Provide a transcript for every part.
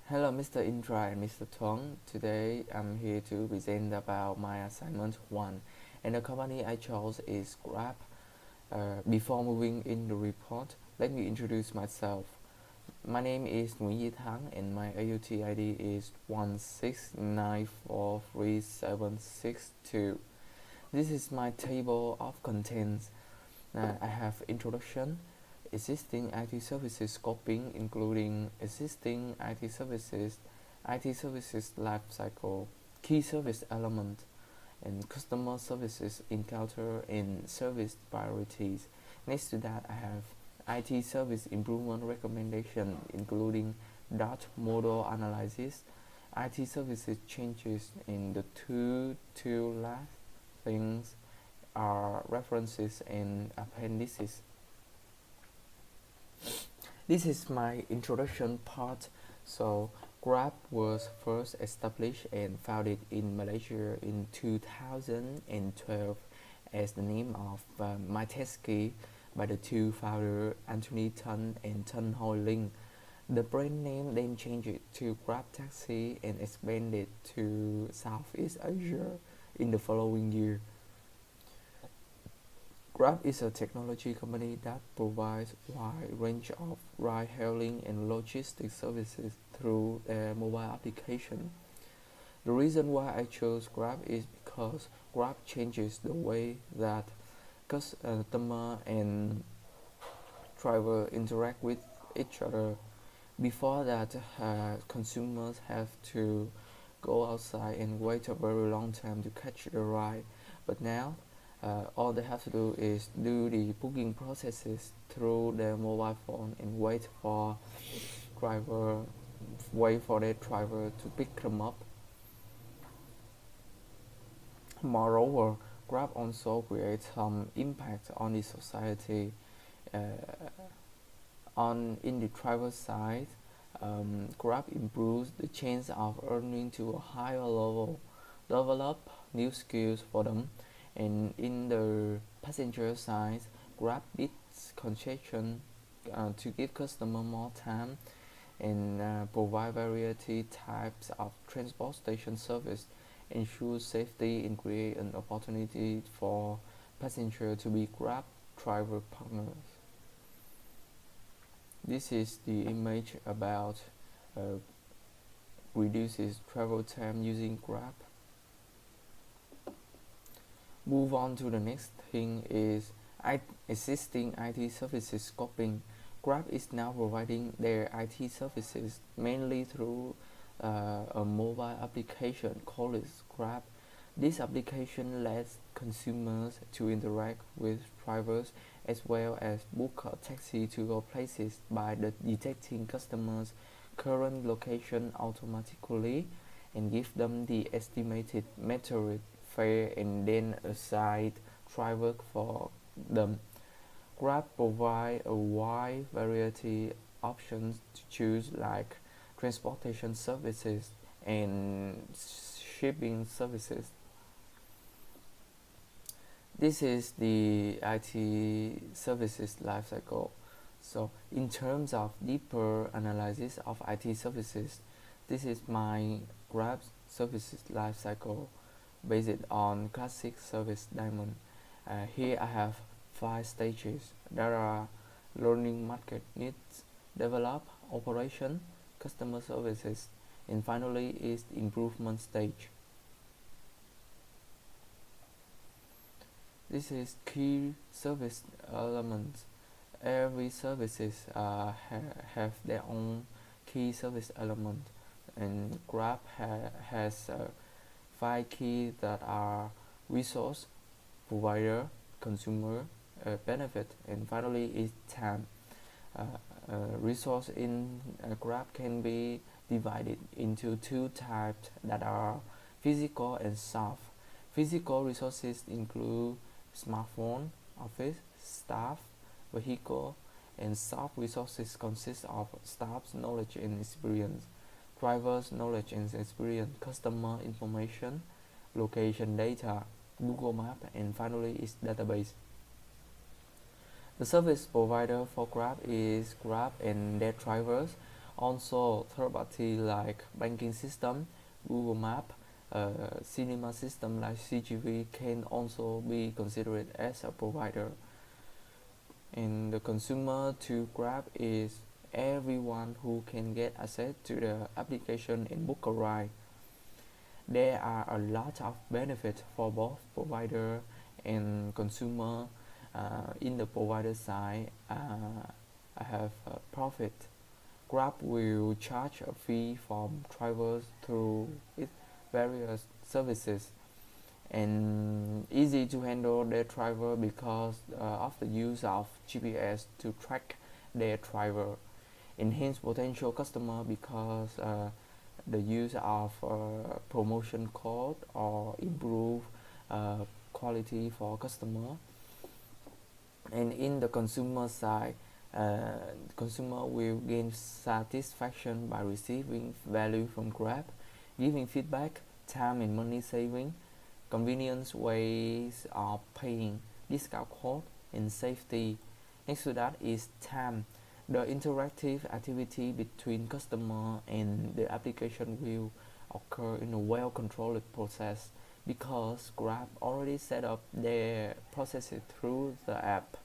Hello, Mr. Indra and Mr. Tong. Today I'm here to present about my assignment 1, and the company I chose is Grab. Before moving in the report, let me introduce myself. My name is NguyenDuyThang and my AUT ID is 169437762. This is my table of contents. I have introduction, existing IT services scoping, including existing IT services lifecycle, key service element, and customer services encounter and service priorities. Next to that, I have IT service improvement recommendation, including dot model analysis, IT services changes in the two last things are references and appendices. This is my introduction part. So Grab was first established and founded in Malaysia in 2012 as the name of MyTaxi by the two founders Anthony Tan and Tan Hoi Ling. The brand name then changed to Grab Taxi and expanded to Southeast Asia in the following year. Grab is a technology company that provides a wide range of ride-hailing and logistics services through their mobile application. The reason why I chose Grab is because Grab changes the way that customer and driver interact with each other. Before that, consumers have to go outside and wait a very long time to catch the ride, but now all they have to do is do the booking processes through their mobile phone and wait for their driver to pick them up. Moreover, Grab also creates some impact on the society. In the driver side, Grab improves the chance of earning to a higher level, develop new skills for them, and in the passenger side, Grab beats concession to give customer more time and provide variety types of transportation service, ensure safety and create an opportunity for passenger to be Grab driver partners. This is the image about reduces travel time using Grab. Move on to the next thing is existing IT services scoping. Grab is now providing their IT services mainly through a mobile application called Grab. This application lets consumers to interact with drivers as well as book a taxi to go places by detecting customers' current location automatically and give them the estimated metered fare and then assign driver for them. Grab provide a wide variety options to choose, like transportation services and shipping services. This is the IT services lifecycle. So in terms of deeper analysis of IT services, this is my Grab services lifecycle based on classic service diamond. Here I have 5 stages. There are learning market needs, develop, operation, customer services, and finally is the improvement stage. This is key service elements. Every services have their own key service element, and Grab has 5 keys that are resource, provider, consumer, benefit, and finally is time. Resource in Grab can be divided into 2 types that are physical and soft. Physical resources include smartphone, office, staff, vehicle, and soft resources consist of staff's knowledge and experience, driver's knowledge and experience, customer information, location data, Google Map, and finally is database. The service provider for Grab is Grab and their drivers. Also, third party like banking system, Google Map, cinema system like CGV can also be considered as a provider. And the consumer to Grab is everyone who can get access to the application and book a ride. There are a lot of benefits for both provider and consumer. In the provider side, I have profit. Grab will charge a fee from drivers through its various services, and easy to handle their driver because of the use of GPS to track their driver. Enhance potential customer because the use of promotion code or improve quality for customer. And in the consumer side, consumer will gain satisfaction by receiving value from Grab, giving feedback, time and money saving, convenience ways of paying, discount code, and safety. Next to that is time. The interactive activity between customer and the application will occur in a well-controlled process because Grab already set up their processes through the app.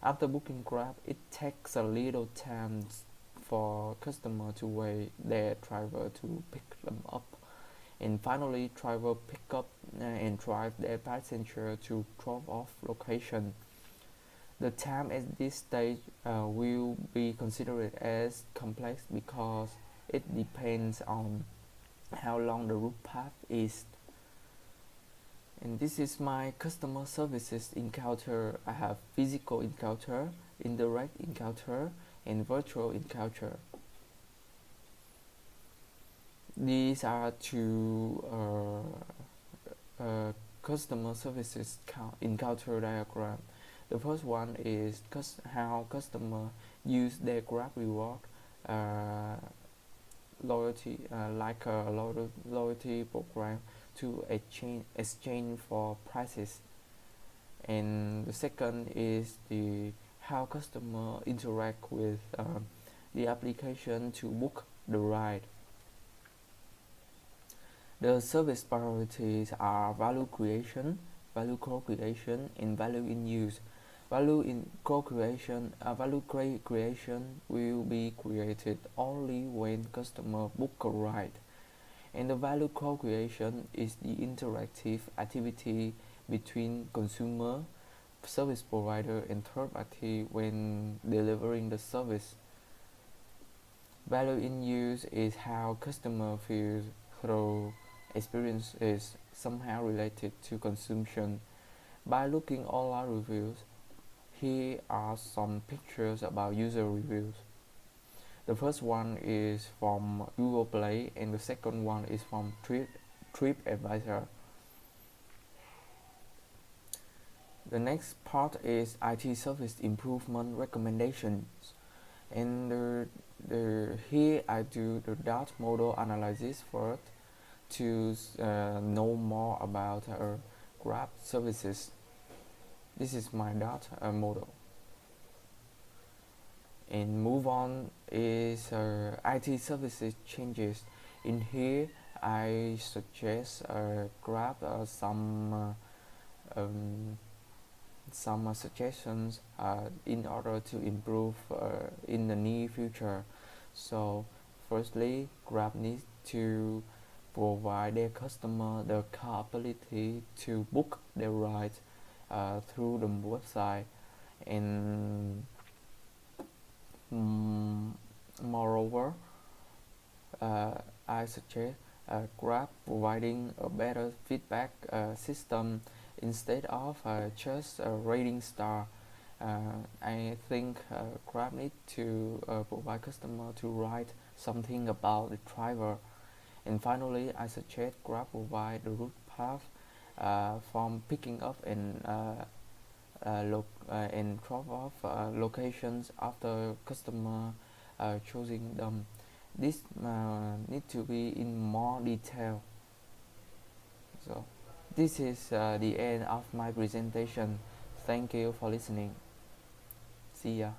After booking Grab, it takes a little time for customer to wait their driver to pick them up. And finally, driver pick up and drive their passenger to drop-off location. The time at this stage will be considered as complex because it depends on how long the route path is. And this is my customer services encounter. I have physical encounter, indirect encounter, and virtual encounter. These are two customer services encounter diagram. The first one is how customer use their Grab reward loyalty like a loyalty program to exchange for prices. And the second is the how customer interact with the application to book the ride. The service priorities are value creation, value co-creation, and value in use. Value in co-creation, creation will be created only when customer book a ride. And the value co-creation is the interactive activity between consumer, service provider, and third party when delivering the service. Value in use is how customer feels through experience is somehow related to consumption. By looking online reviews, here are some pictures about user reviews. The first one is from Google Play and the second one is from TripAdvisor. The next part is IT service improvement recommendations. And here I do the DART model analysis first to know more about Grab services. This is my DART model. And move on is IT services changes. In here I suggest Grab some suggestions in order to improve in the near future. So firstly, Grab needs to provide their customer the capability to book their ride through the website. And moreover, I suggest Grab providing a better feedback system instead of just a rating star. I think Grab needs to provide customer to write something about the driver. And finally, I suggest Grab provide the route path from picking up and drop off locations after customer choosing them. This need to be in more detail. So this is the end of my presentation. Thank you for listening. See ya.